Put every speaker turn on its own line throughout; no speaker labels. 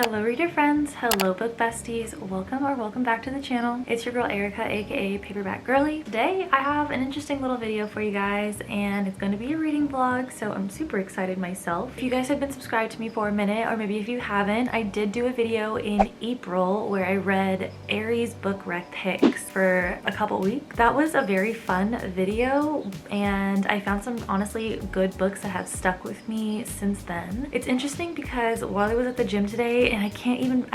Hello reader friends, hello book besties, welcome back to the channel. It's your girl Erica, aka Paperback Girly. Today I have an interesting little video for you guys and it's going to be a reading vlog, so I'm super excited myself. If you guys have been subscribed to me for a minute, or maybe if you haven't, I did do a video in April where I read Aries book rec picks for a couple weeks. That was a very fun video and I found some honestly good books that have stuck with me since then. It's interesting because while I was at the gym today, and I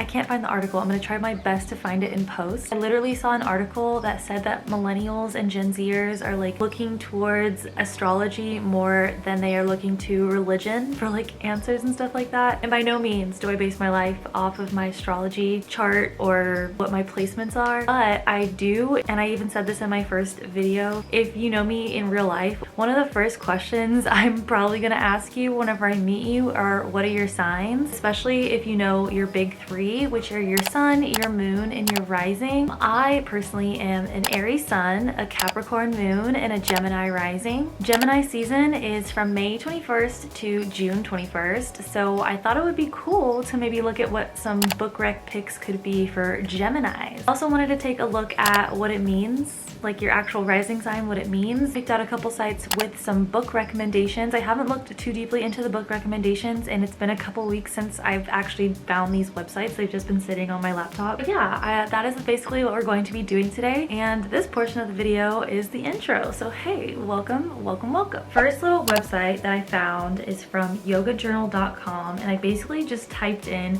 can't find the article. I'm gonna try my best to find it in post. I literally saw an article that said that millennials and Gen Zers are like looking towards astrology more than they are looking to religion for like answers and stuff like that. And by no means do I base my life off of my astrology chart or what my placements are, but I do, and I even said this in my first video. If you know me in real life, one of the first questions I'm probably gonna ask you whenever I meet you are, what are your signs? Especially if you know your big three, which are your sun, your moon, and your rising. I personally am an Aries sun, a Capricorn moon, and a Gemini rising. Gemini season is from May 21st to June 21st, so I thought it would be cool to maybe look at what some book rec picks could be for Geminis. Also wanted to take a look at what it means, like your actual rising sign, what it means. Picked out a couple sites with some book recommendations. I haven't looked too deeply into the book recommendations and it's been a couple weeks since I've actually found these websites. They've just been sitting on my laptop. But yeah, that is basically what we're going to be doing today, and this portion of the video is the intro. So hey, welcome. First little website that I found is from yogajournal.com, and I basically just typed in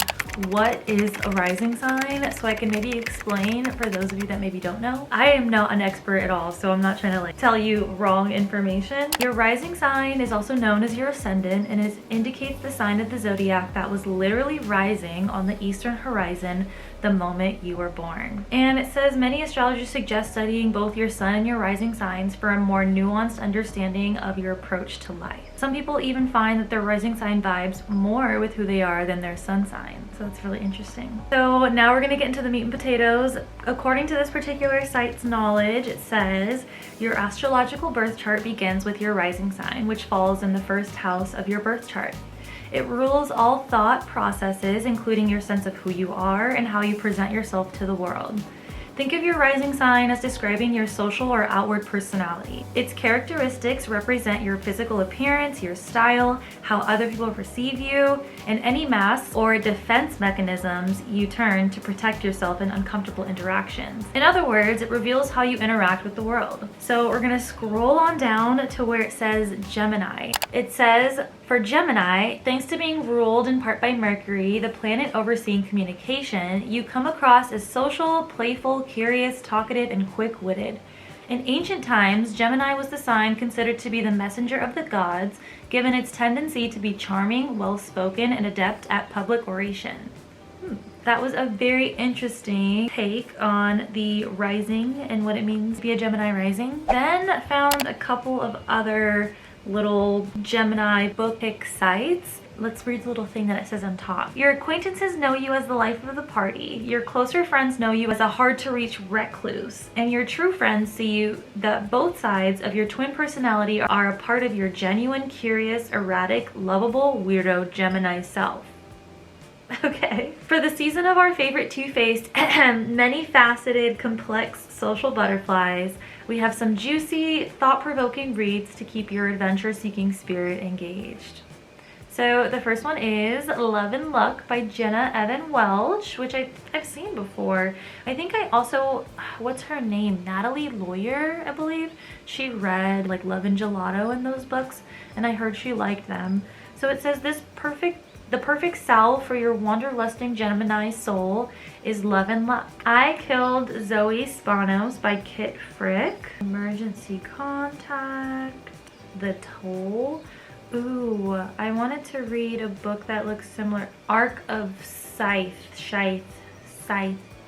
what is a rising sign so I can maybe explain for those of you that maybe don't know. I am not an expert at all, so I'm not trying to like tell you wrong information. Your rising sign is also known as your ascendant, and it indicates the sign of the zodiac that was literally rising on the eastern horizon the moment you were born. And it says many astrologers suggest studying both your sun and your rising signs for a more nuanced understanding of your approach to life. Some people even find that their rising sign vibes more with who they are than their sun sign. So that's really interesting. So now we're gonna get into the meat and potatoes. According to this particular site's knowledge, it says your astrological birth chart begins with your rising sign, which falls in the first house of your birth chart. It rules all thought processes, including your sense of who you are and how you present yourself to the world. Think of your rising sign as describing your social or outward personality. Its characteristics represent your physical appearance, your style, how other people perceive you, and any masks or defense mechanisms you turn to protect yourself in uncomfortable interactions. In other words, it reveals how you interact with the world. So we're gonna scroll on down to where it says Gemini. It says, for Gemini, thanks to being ruled in part by Mercury, the planet overseeing communication, you come across as social, playful, curious, talkative, and quick-witted. In ancient times, Gemini was the sign considered to be the messenger of the gods, given its tendency to be charming, well-spoken, and adept at public oration. That was a very interesting take on the rising and what it means to be a Gemini rising. Then found a couple of other little Gemini book pick sites. Let's read the little thing that it says on top. Your acquaintances know you as the life of the party. Your closer friends know you as a hard-to-reach recluse. And your true friends see you that both sides of your twin personality are a part of your genuine, curious, erratic, lovable, weirdo Gemini self. Okay. For the season of our favorite two-faced, many-faceted, complex social butterflies, we have some juicy, thought-provoking reads to keep your adventure-seeking spirit engaged. So the first one is Love and Luck by Jenna Evan Welch, which I've seen before. I think I also, what's her name? Natalie Lawyer, I believe. She read like Love and Gelato in those books, and I heard she liked them. So it says the perfect salve for your wanderlusting Gemini soul is Love and Luck. I Killed Zoe Spanos by Kit Frick. Emergency Contact. The Toll. Ooh, I wanted to read a book that looks similar. Arc of Scythe,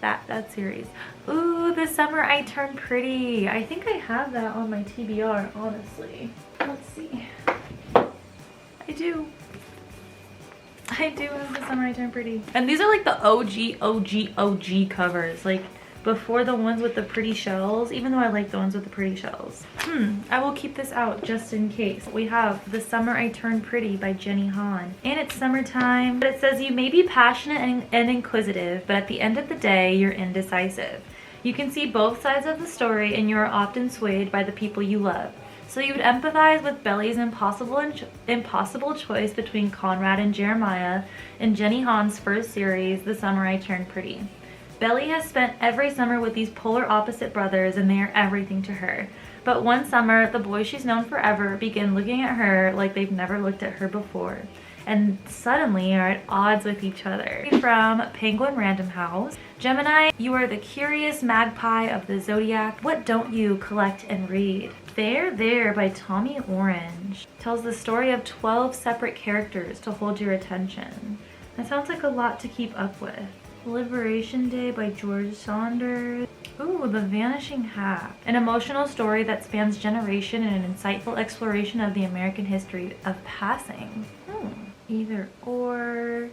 that series. Ooh, This Summer I Turned Pretty. I think I have that on my TBR, honestly. Let's see. I do have This Summer I Turned Pretty. And these are like the OG covers, like before the ones with the pretty shells, even though I like the ones with the pretty shells. I will keep this out just in case. We have The Summer I Turned Pretty by Jenny Han. And it's summertime, but it says you may be passionate and inquisitive, but at the end of the day, you're indecisive. You can see both sides of the story and you are often swayed by the people you love. So you would empathize with Belly's impossible choice between Conrad and Jeremiah in Jenny Han's first series, The Summer I Turned Pretty. Belly has spent every summer with these polar opposite brothers and they are everything to her. But one summer, the boys she's known forever begin looking at her like they've never looked at her before, and suddenly are at odds with each other. From Penguin Random House. Gemini, you are the curious magpie of the Zodiac. What don't you collect and read? There by Tommy Orange tells the story of 12 separate characters to hold your attention. That sounds like a lot to keep up with. Liberation Day by George Saunders. Ooh, The Vanishing Half. An emotional story that spans generation and an insightful exploration of the American history of passing. Either or.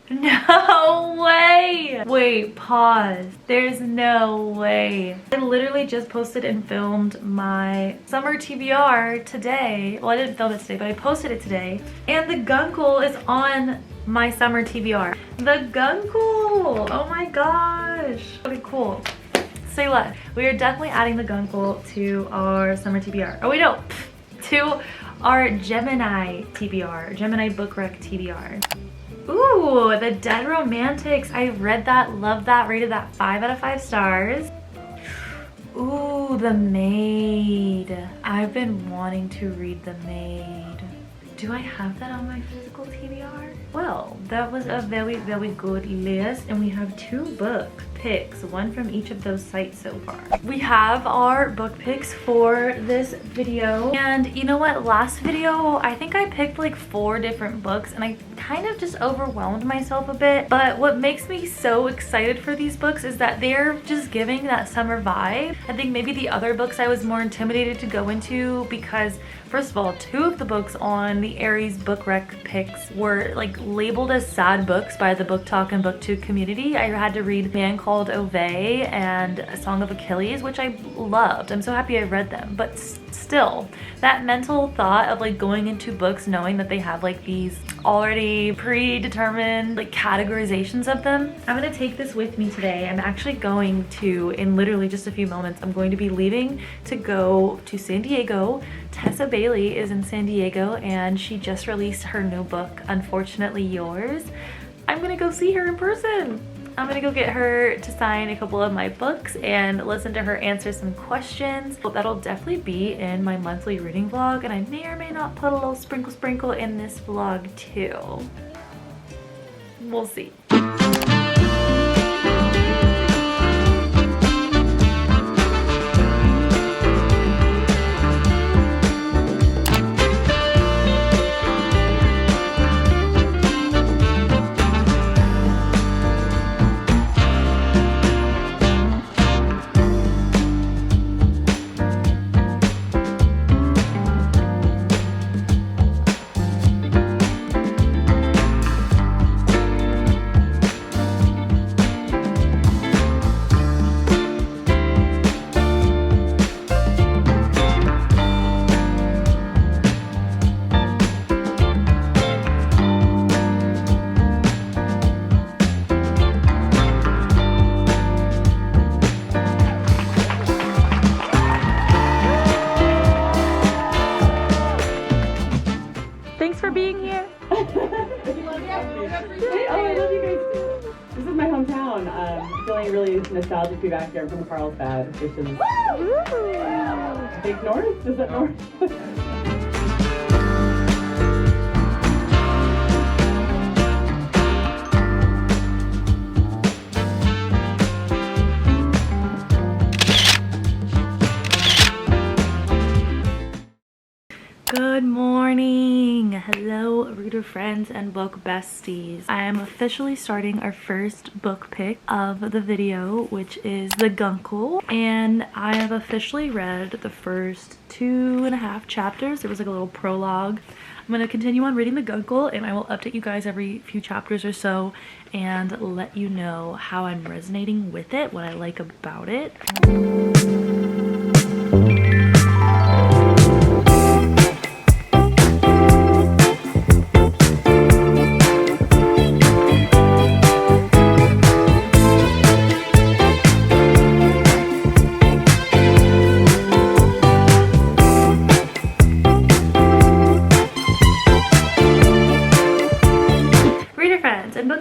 No way! Wait, pause. There's no way. I literally just posted and filmed my summer TBR today. Well, I didn't film it today, but I posted it today. And the Guncle is on my summer TBR. The Guncle! Oh my gosh. Okay, cool. Say less. We are definitely adding the Guncle to our summer TBR. Oh wait, no. To our Gemini TBR. Gemini Book Rec TBR. Ooh, The Dead Romantics. I read that, loved that, rated that 5 out of 5 stars. Ooh, The Maid. I've been wanting to read The Maid. Do I have that on my physical TBR? Well, that was a very, very good list, and we have 2 book picks, one from each of those sites so far. We have our book picks for this video, and you know what, last video I think I picked like 4 different books and I kind of just overwhelmed myself a bit, but what makes me so excited for these books is that they're just giving that summer vibe. I think maybe the other books I was more intimidated to go into because first of all, 2 of the books on the Aries Book Rec picks were like labeled as sad books by the Book Talk and BookTube community. I had to read Man Called Ove and A Song of Achilles, which I loved. I'm so happy I read them, but still, that mental thought of like going into books knowing that they have like these already predetermined like categorizations of them. I'm gonna take this with me today. I'm actually going to, in literally just a few moments, I'm going to be leaving to go to San Diego. Tessa Bailey is in San Diego and she just released her new book, Unfortunately Yours. I'm gonna go see her in person. I'm gonna go get her to sign a couple of my books and listen to her answer some questions. But that'll definitely be in my monthly reading vlog, and I may or may not put a little sprinkle in this vlog too. We'll see. Thanks for being here.
Oh, I love you guys too. This is my hometown. Feeling really nostalgic to be back here. I'm from Carlsbad, which is I think north. Is that north?
Good morning! Hello reader friends and book besties. I am officially starting our first book pick of the video, which is The Guncle, and I have officially read the first 2.5 chapters. There was like a little prologue. going to continue on reading the Guncle, and I will update you guys every few chapters or so and let you know how I'm resonating with it, what I like about it.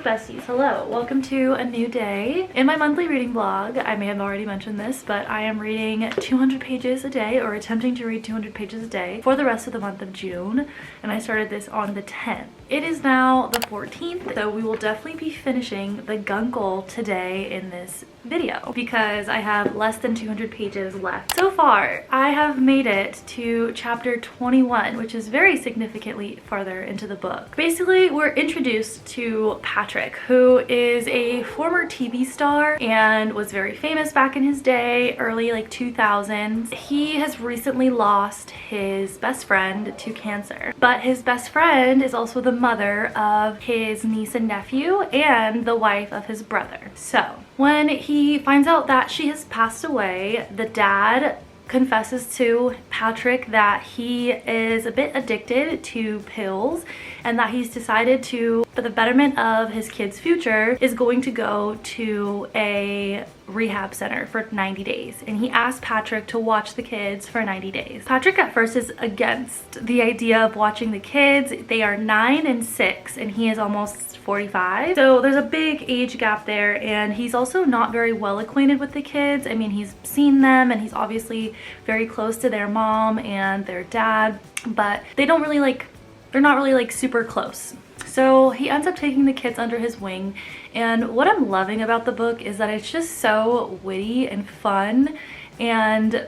Besties, hello, welcome to a new day in my monthly reading vlog. I may have already mentioned this, but I am reading 200 pages a day, or attempting to read 200 pages a day for the rest of the month of June, and I started this on the 10th. It is now the 14th, so we will definitely be finishing the Guncle today in this video because I have less than 200 pages left. So far, I have made it to chapter 21, which is very significantly farther into the book. Basically, we're introduced to Patrick, who is a former TV star and was very famous back in his day, early like 2000s. He has recently lost his best friend to cancer, but his best friend is also the mother of his niece and nephew and the wife of his brother. So when he finds out that she has passed away, the dad confesses to Patrick that he is a bit addicted to pills and that he's decided to, for the betterment of his kid's future, is going to go to a rehab center for 90 days. And he asked Patrick to watch the kids for 90 days. Patrick at first is against the idea of watching the kids. They are 9 and 6 and he is almost 45. So there's a big age gap there, and he's also not very well acquainted with the kids. I mean, he's seen them and he's obviously very close to their mom and their dad, but they're not really like super close. So he ends up taking the kids under his wing, and what I'm loving about the book is that it's just so witty and fun, and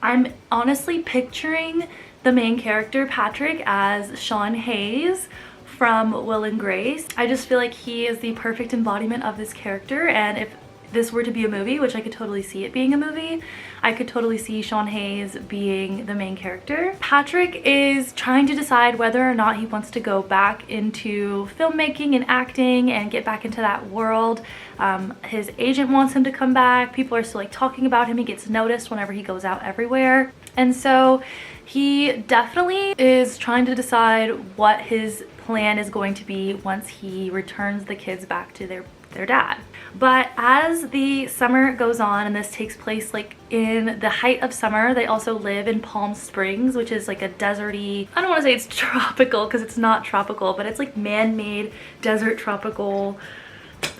I'm honestly picturing the main character Patrick as Sean Hayes from Will and Grace. I just feel like he is the perfect embodiment of this character, and if this were to be a movie, which I could totally see it being a movie, I could totally see Sean Hayes being the main character. Patrick is trying to decide whether or not he wants to go back into filmmaking and acting and get back into that world. His agent wants him to come back. People are still like talking about him. He gets noticed whenever he goes out everywhere. And so he definitely is trying to decide what his plan is going to be once he returns the kids back to their dad. But as the summer goes on, and this takes place like in the height of summer, they also live in Palm Springs, which is like a deserty, I don't want to say it's tropical because it's not tropical, but it's like man-made desert tropical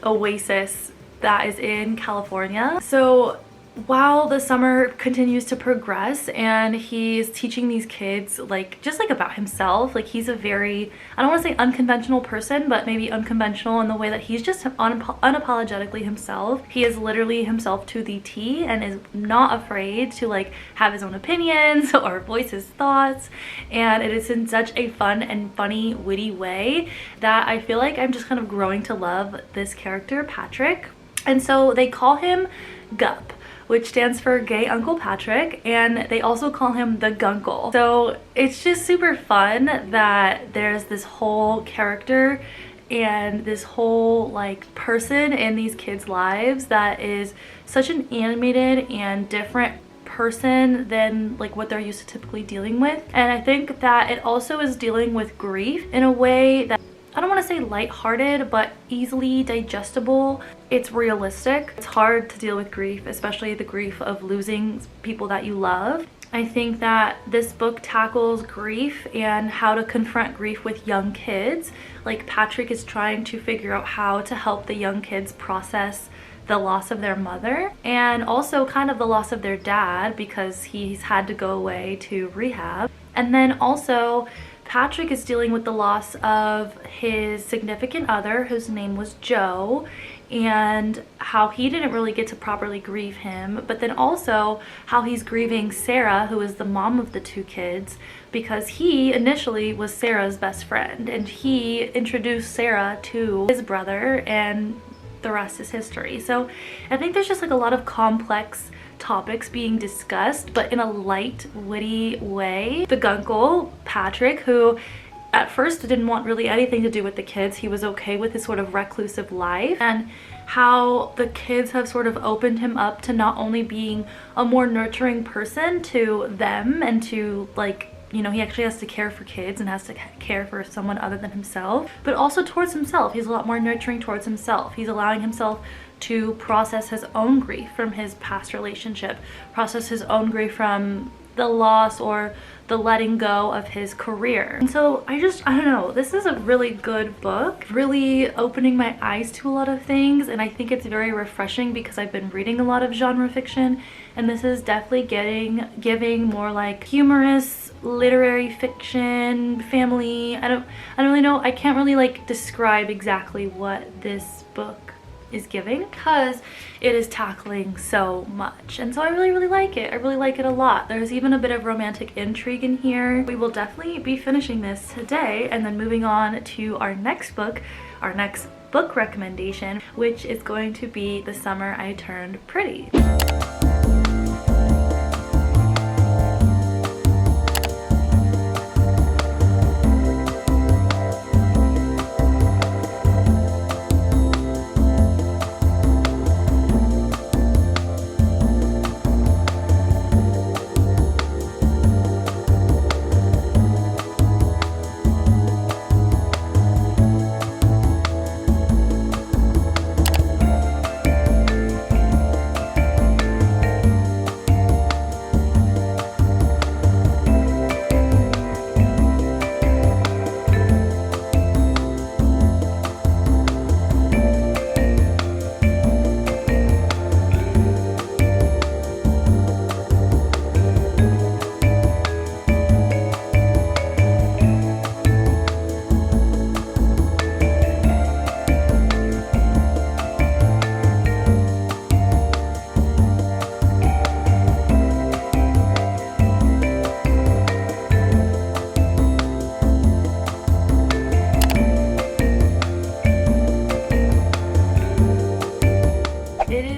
oasis that is in California. So while the summer continues to progress and he's teaching these kids like just like about himself, like he's a very, I don't want to say unconventional person, but maybe unconventional in the way that he's just unapologetically himself. He is literally himself to the T and is not afraid to like have his own opinions or voice his thoughts, and it is in such a fun and funny, witty way that I feel like I'm just kind of growing to love this character Patrick. And so they call him Gup, which stands for Gay Uncle Patrick, and they also call him the Guncle. So it's just super fun that there's this whole character and this whole like person in these kids' lives that is such an animated and different person than like what they're used to typically dealing with. And I think that it also is dealing with grief in a way that, I don't want to say lighthearted, but easily digestible. It's realistic. It's hard to deal with grief, especially the grief of losing people that you love. I think that this book tackles grief and how to confront grief with young kids. Like Patrick is trying to figure out how to help the young kids process the loss of their mother and also kind of the loss of their dad because he's had to go away to rehab. And then also Patrick is dealing with the loss of his significant other, whose name was Joe, and how he didn't really get to properly grieve him, but then also how he's grieving Sarah, who is the mom of the two kids, because he initially was Sarah's best friend and he introduced Sarah to his brother, and the rest is history. So I think there's just like a lot of complex topics being discussed, but in a light, witty way. The Guncle, Patrick, who at first didn't want really anything to do with the kids. He was okay with his sort of reclusive life, and how the kids have sort of opened him up to not only being a more nurturing person to them and to, like, you know, he actually has to care for kids and has to care for someone other than himself, but also towards himself. He's a lot more nurturing towards himself. He's allowing himself to process his own grief from his past relationship, process his own grief from the loss or the letting go of his career. And so I don't know, this is a really good book, really opening my eyes to a lot of things, and I think it's very refreshing because I've been reading a lot of genre fiction, and this is definitely giving more like humorous literary fiction, family. I don't really know. I can't really like describe exactly what this book is giving because it is tackling so much, and so I really like it. I really like it a lot. There's even a bit of romantic intrigue in here. We will definitely be finishing this today and then moving on to our next book recommendation, which is going to be The Summer I Turned Pretty.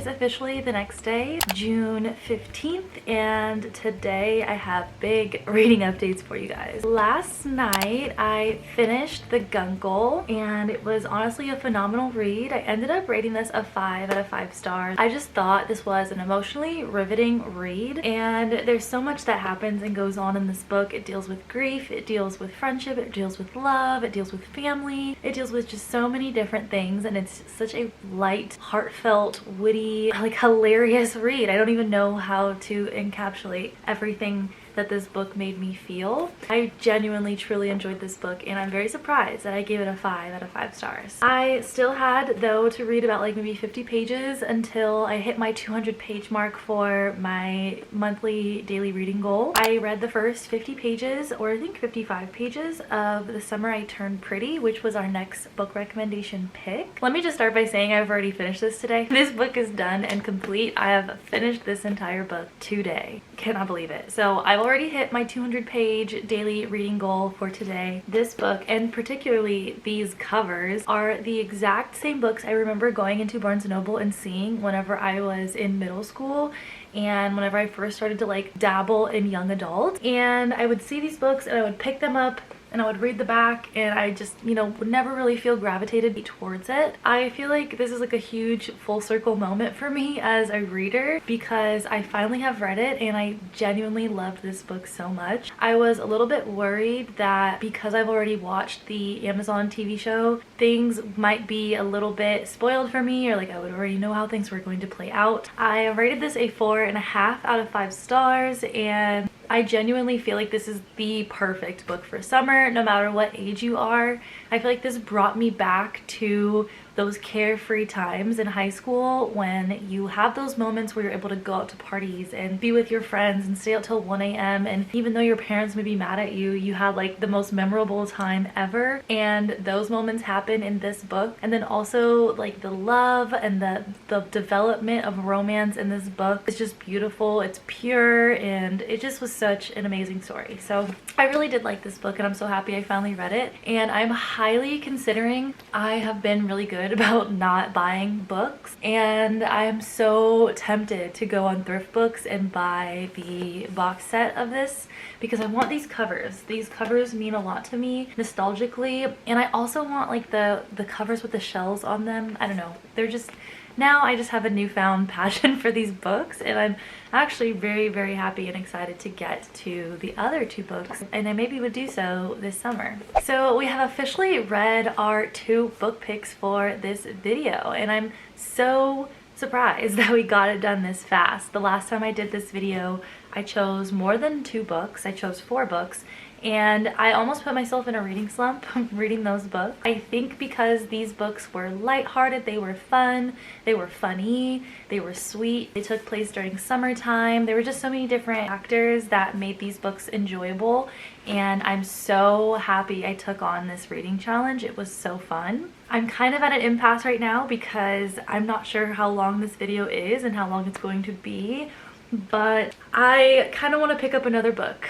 Officially the next day, June 15th, and today I have big reading updates for you guys. Last night I finished The Gungle, and it was honestly a phenomenal read. I ended up rating this a 5 out of 5 stars. I just thought this was an emotionally riveting read, and there's so much that happens and goes on in this book. It deals with grief, it deals with friendship, it deals with love, it deals with family, it deals with just so many different things, and it's such a light, heartfelt, witty, like hilarious read. I don't even know how to encapsulate everything that this book made me feel. I genuinely truly enjoyed this book, and I'm very surprised that I gave it a 5 out of 5 stars. I still had though to read about like maybe 50 pages until I hit my 200 page mark for my monthly daily reading goal. I read the first 50 pages, or I think 55 pages, of The Summer I Turned Pretty, which was our next book recommendation pick. Let me just start by saying I've already finished this today. This book is done and complete. I have finished this entire book today. Cannot believe it. So I've already hit my 200 page daily reading goal for today. This book, and particularly these covers, are the exact same books I remember going into Barnes & Noble and seeing whenever I was in middle school and whenever I first started to like dabble in young adult. And I would see these books and I would pick them up and I would read the back, and I just, you know, would never really feel gravitated towards it. I feel like this is like a huge full circle moment for me as a reader, because I finally have read it and I genuinely loved this book so much. I was a little bit worried that because I've already watched the Amazon TV show, things might be a little bit spoiled for me, or like I would already know how things were going to play out. I rated this a 4.5 out of 5 stars, and I genuinely feel like this is the perfect book for summer, no matter what age you are. I feel like this brought me back to those carefree times in high school when you have those moments where you're able to go out to parties and be with your friends and stay out till 1 a.m. and even though your parents may be mad at you, you had like the most memorable time ever. And those moments happen in this book. And then also like the love and the development of romance in this book is just beautiful. It's pure, and it just was such an amazing story. So I really did like this book, and I'm so happy I finally read it. And I'm highly considering, I have been really good good about not buying books, and I'm so tempted to go on Thrift Books and buy the box set of this because I want these covers. These covers mean a lot to me nostalgically, and I also want like the covers with the shells on them. I don't know, they're just, now I just have a newfound passion for these books, and I'm actually very, very happy and excited to get to the other 2 books, and I maybe would do so this summer. So we have officially read our 2 book picks for this video, and I'm so surprised that we got it done this fast. The last time I did this video, I chose more than 2 books. I chose 4 books, and I almost put myself in a reading slump reading those books. I think because these books were lighthearted, they were fun, they were funny, they were sweet, they took place during summertime. There were just so many different factors that made these books enjoyable, and I'm so happy I took on this reading challenge. It was so fun. I'm kind of at an impasse right now because I'm not sure how long this video is and how long it's going to be, but I kind of want to pick up another book,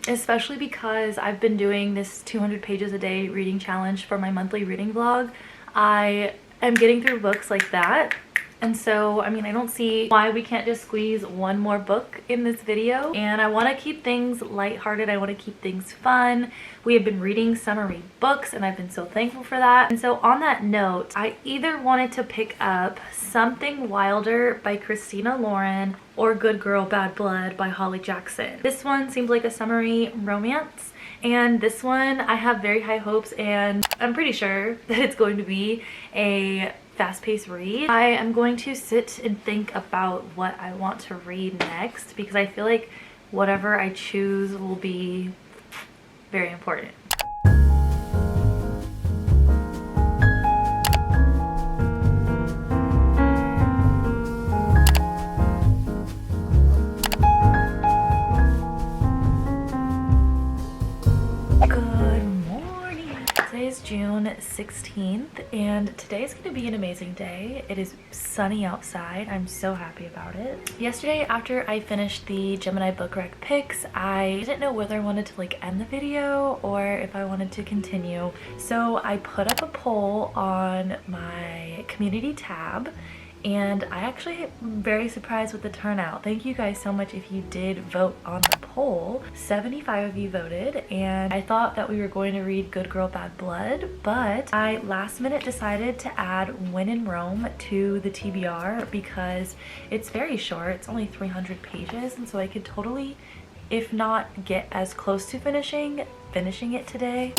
especially because I've been doing this 200 pages a day reading challenge for my monthly reading vlog. I am getting through books like that, and so I mean, I don't see why we can't just squeeze one more book in this video. And I want to keep things lighthearted, I want to keep things fun. We have been reading summery books, and I've been so thankful for that. And so on that note, I either wanted to pick up Something Wilder by Christina Lauren or Good Girl Bad Blood by Holly Jackson. This one seems like a summery romance, and this one I have very high hopes, and I'm pretty sure that it's going to be a fast-paced read. I am going to sit and think about what I want to read next because I feel like whatever I choose will be very important. June 16th, and today is going to be an amazing day. It is sunny outside. I'm so happy about it. Yesterday, after I finished the Gemini book rec picks, I didn't know whether I wanted to like end the video or if I wanted to continue. So I put up a poll on my community tab, and I actually am very surprised with the turnout. Thank you guys so much if you did vote on the poll. 75 of you voted, and I thought that we were going to read Good Girl Bad Blood, but I last minute decided to add When in Rome to the TBR because it's very short. It's only 300 pages, and so I could totally, if not get as close to finishing it today.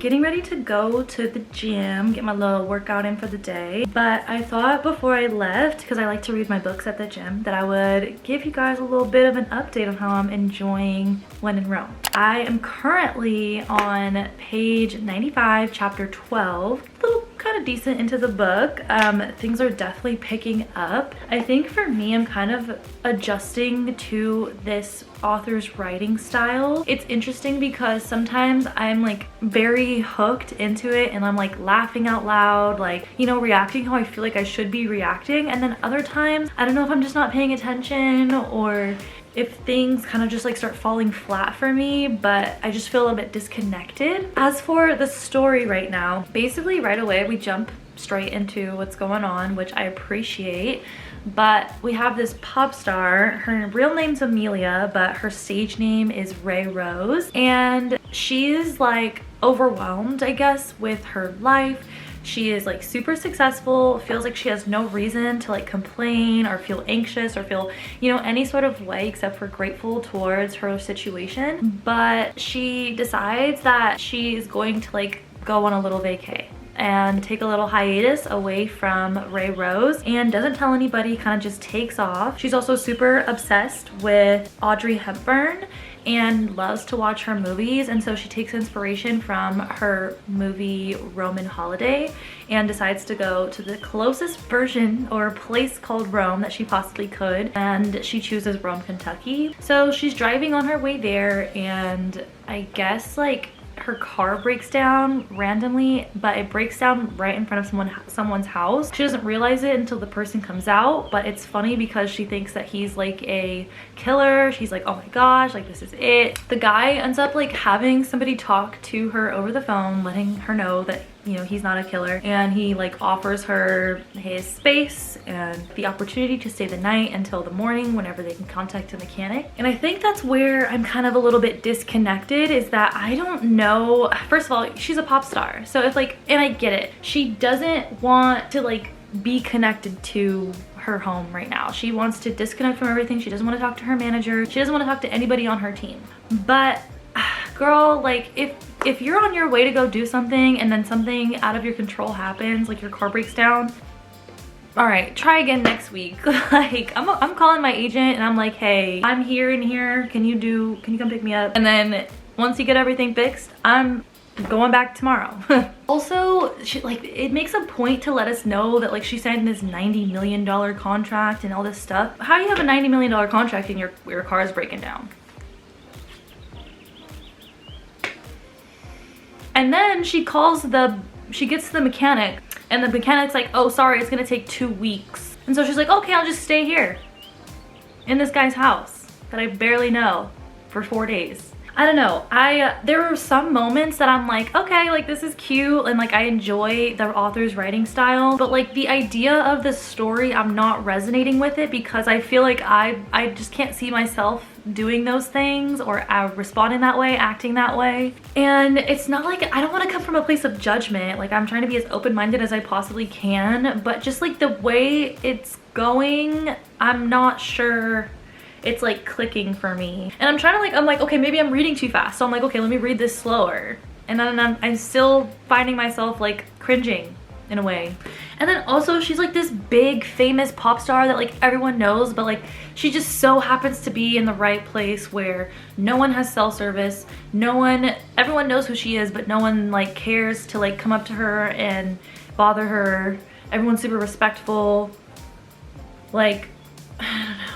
Getting ready to go to the gym, get my little workout in for the day, but I thought before I left, because I like to read my books at the gym, that I would give you guys a little bit of an update on how I'm enjoying When in Rome. I am currently on page 95, chapter 12, a little kind of decent into the book. Things are definitely picking up. I think for me, I'm kind of adjusting to this author's writing style. It's interesting because sometimes I'm like very hooked into it and I'm like laughing out loud, like, you know, reacting how I feel like I should be reacting, and then other times I don't know if I'm just not paying attention or if things kind of just like start falling flat for me, but I just feel a little bit disconnected. As for the story right now, basically right away we jump straight into what's going on, which I appreciate. But we have this pop star, her real name's Amelia, but her stage name is Ray Rose, and she is like overwhelmed, I guess, with her life. She is like super successful, feels like she has no reason to like complain or feel anxious or feel, you know, any sort of way except for grateful towards her situation. But she decides that she is going to like go on a little vacay and take a little hiatus away from Ray Rose, and doesn't tell anybody, kind of just takes off. She's also super obsessed with Audrey Hepburn, and loves to watch her movies, and so she takes inspiration from her movie Roman Holiday and decides to go to the closest version or place called Rome that she possibly could, and she chooses Rome, Kentucky. So she's driving on her way there, and I guess like her car breaks down randomly, but it breaks down right in front of someone's house. She doesn't realize it until the person comes out, but it's funny because she thinks that he's like a killer. She's like, oh my gosh, like this is it. The guy ends up like having somebody talk to her over the phone, letting her know that, you know, he's not a killer, and he like offers her his space and the opportunity to stay the night until the morning whenever they can contact a mechanic. And I think that's where I'm kind of a little bit disconnected, is that I don't know. First of all, she's a pop star, so if like, and I get it, she doesn't want to like be connected to her home right now. She wants to disconnect from everything. She doesn't want to talk to her manager. She doesn't want to talk to anybody on her team. But girl, like if you're on your way to go do something and then something out of your control happens, like your car breaks down, all right, try again next week. Like I'm calling my agent and I'm like, hey, I'm here and here, can you come pick me up? And then once you get everything fixed, I'm going back tomorrow. Also, it makes a point to let us know that like she signed this $90 million contract and all this stuff. How do you have a $90 million contract and your car is breaking down? And then she gets the mechanic, and the mechanic's like, oh, sorry, it's gonna take 2 weeks. And so she's like, okay, I'll just stay here in this guy's house that I barely know for 4 days. I don't know. There were some moments that I'm like, okay, like this is cute, and like I enjoy the author's writing style, but like the idea of this story, I'm not resonating with it because I feel like I just can't see myself doing those things or responding that way, acting that way. And it's not like, I don't want to come from a place of judgment. Like I'm trying to be as open-minded as I possibly can, but just like the way it's going, I'm not sure it's like clicking for me. And I'm trying to like, I'm like, okay, maybe I'm reading too fast. So I'm like, okay, let me read this slower. And then I'm still finding myself like cringing in a way. And then also she's like this big famous pop star that like everyone knows, but like she just so happens to be in the right place where no one has cell service. Everyone knows who she is, but no one like cares to like come up to her and bother her. Everyone's super respectful. Like, I don't know.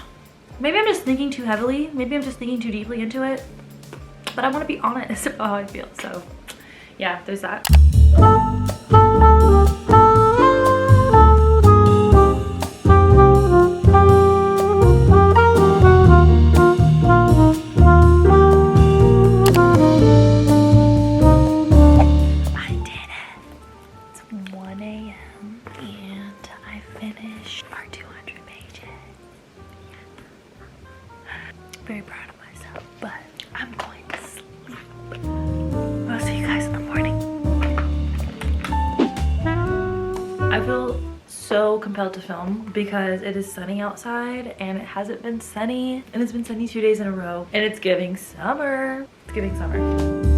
Maybe I'm just thinking too heavily. Maybe I'm just thinking too deeply into it. But I want to be honest about how I feel. So yeah, there's that. I did it. It's 1 a.m. and I finished our 200 pages. Very proud of myself, but I'm going to sleep. I'll see you guys in the morning. I feel so compelled to film because it is sunny outside and it hasn't been sunny, and it's been sunny 2 days in a row, and it's giving summer. It's giving summer.